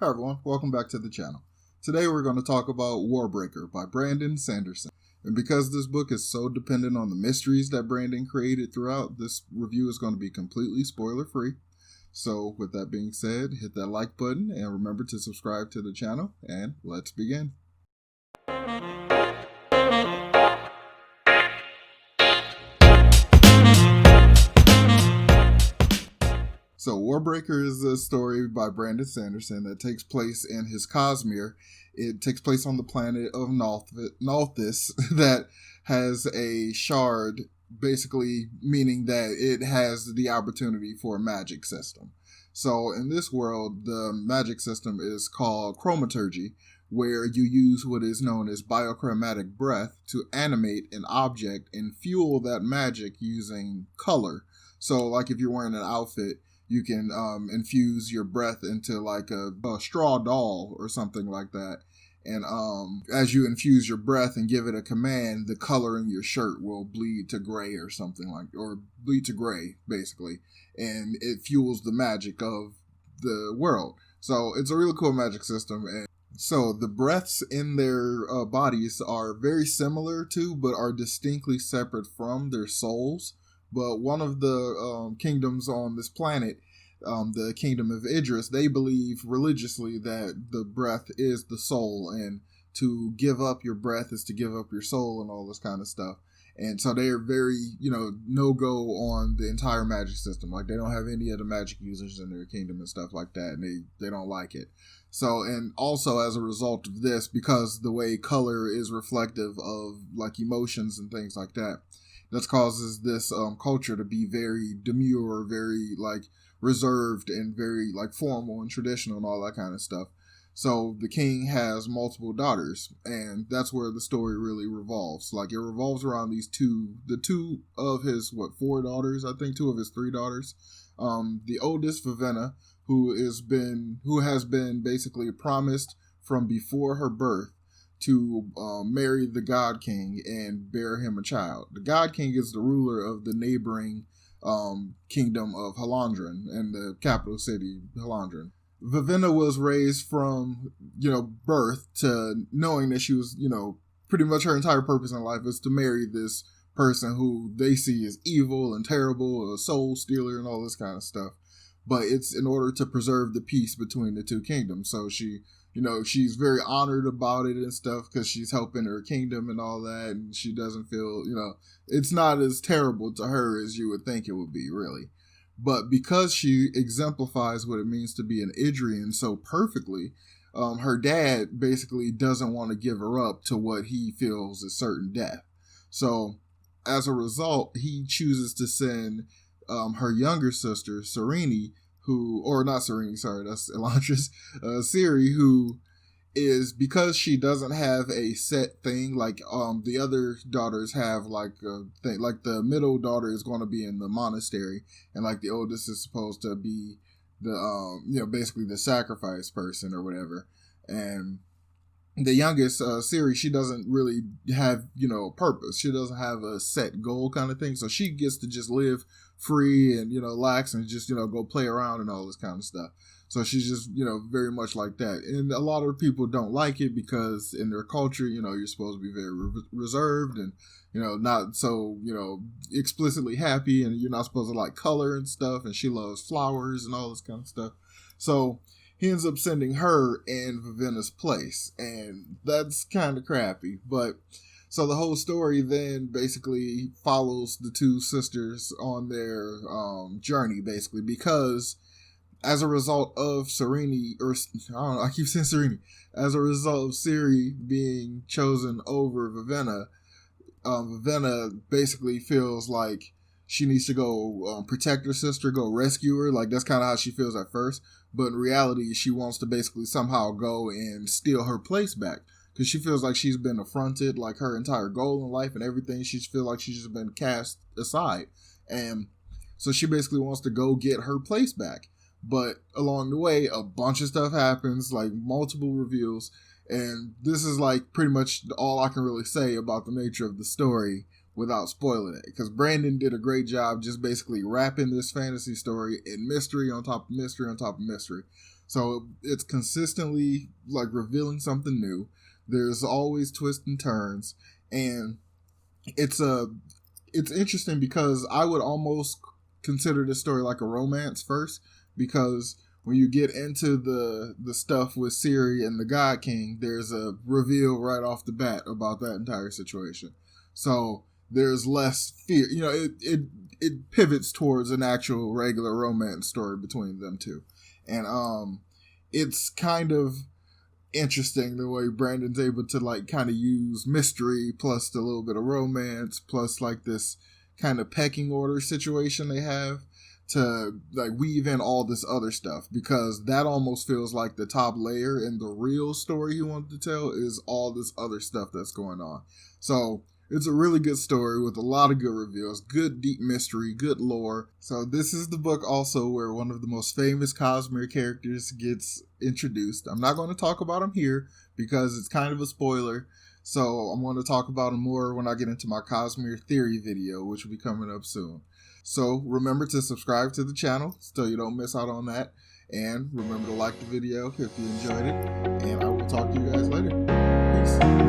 Hi everyone, welcome back to the channel. Today we're going to talk about Warbreaker by Sanderson. And because this book is so dependent on the mysteries that Brandon created throughout, this review is going to be completely spoiler free. So with that being said, hit that like button and remember to subscribe to the channel, and let's begin. So Warbreaker is a story by Sanderson that takes place in his Cosmere. It takes place on the planet of Nalthis that has a shard, basically meaning that it has the opportunity for a magic system. So in this world, the magic system is called chromaturgy, where you use what is known as biochromatic breath to animate an object and fuel that magic using color. So like if you're wearing an outfit, you can infuse your breath into like a straw doll or something like that. And as you infuse your breath and give it a command, the color in your shirt will bleed to gray or something or bleed to gray, basically. And it fuels the magic of the world. So it's a really cool magic system. And so the breaths in their bodies are very similar to, but are distinctly separate from their souls. But one of the kingdoms on this planet, the kingdom of Idris, they believe religiously that the breath is the soul, and to give up your breath is to give up your soul and all this kind of stuff. And so they are very, no-go on the entire magic system. Like, they don't have any of the magic users in their kingdom and stuff like that, and they don't like it. So, and also as a result of this, because the way color is reflective of, like, emotions and things like that, that causes this culture to be very demure, very like reserved and very like formal and traditional and all that kind of stuff. So the king has multiple daughters, and that's where the story really revolves. Like, it revolves around the two of his, four daughters, I think, two of his three daughters. The oldest, Vavda, who has been basically promised from before her birth to marry the God King and bear him a child. The God King is the ruler of the neighboring kingdom of Halandran and the capital city, Halandran. Vavda was raised from, birth to knowing that she was, pretty much her entire purpose in life is to marry this person who they see as evil and terrible, a soul stealer and all this kind of stuff. But it's in order to preserve the peace between the two kingdoms. So she's very honored about it and stuff because she's helping her kingdom and all that. And she doesn't feel, it's not as terrible to her as you would think it would be, really. But because she exemplifies what it means to be an Idrian so perfectly, her dad basically doesn't want to give her up to what he feels is certain death. So as a result, he chooses to send her younger sister, Serene, that's Elantra's, Ciri, who is, because she doesn't have a set thing, like the other daughters have like a thing, like the middle daughter is going to be in the monastery, and like the oldest is supposed to be the, basically the sacrifice person or whatever, and the youngest, Ciri, she doesn't really have, purpose. She doesn't have a set goal kind of thing. So she gets to just live free and, lax and just, go play around and all this kind of stuff. So she's just, very much like that. And a lot of people don't like it because in their culture, you're supposed to be very reserved and, not so, explicitly happy, and you're not supposed to like color and stuff. And she loves flowers and all this kind of stuff. So he ends up sending her in Vavda's place, and that's kind of crappy. But so the whole story then basically follows the two sisters on their journey, basically, because as a result of Serene, or I don't know, I keep saying Serene, as a result of Ciri being chosen over Vavda, Vavda basically feels like she needs to go protect her sister, go rescue her. Like, that's kind of how she feels at first. But in reality, she wants to basically somehow go and steal her place back. Because she feels like she's been affronted, like her entire goal in life and everything. She feels like she's just been cast aside. And so she basically wants to go get her place back. But along the way, a bunch of stuff happens, like multiple reveals. And this is like pretty much all I can really say about the nature of the story without spoiling it, because Brandon did a great job just basically wrapping this fantasy story in mystery on top of mystery on top of mystery. So it's consistently like revealing something new. There's always twists and turns, and it's interesting because I would almost consider this story like a romance first, because when you get into the stuff with Ciri and the God King, there's a reveal right off the bat about that entire situation. So there's less fear. You know, it pivots towards an actual regular romance story between them two. And it's kind of interesting the way Brandon's able to like kind of use mystery plus a little bit of romance plus like this kind of pecking order situation they have to like weave in all this other stuff, because that almost feels like the top layer, and the real story he wanted to tell is all this other stuff that's going on. So it's a really good story with a lot of good reveals, good deep mystery, good lore. So this is the book also where one of the most famous Cosmere characters gets introduced. I'm not going to talk about him here because it's kind of a spoiler. So I'm going to talk about him more when I get into my Cosmere theory video, which will be coming up soon. So remember to subscribe to the channel so you don't miss out on that. And remember to like the video if you enjoyed it. And I will talk to you guys later. Peace.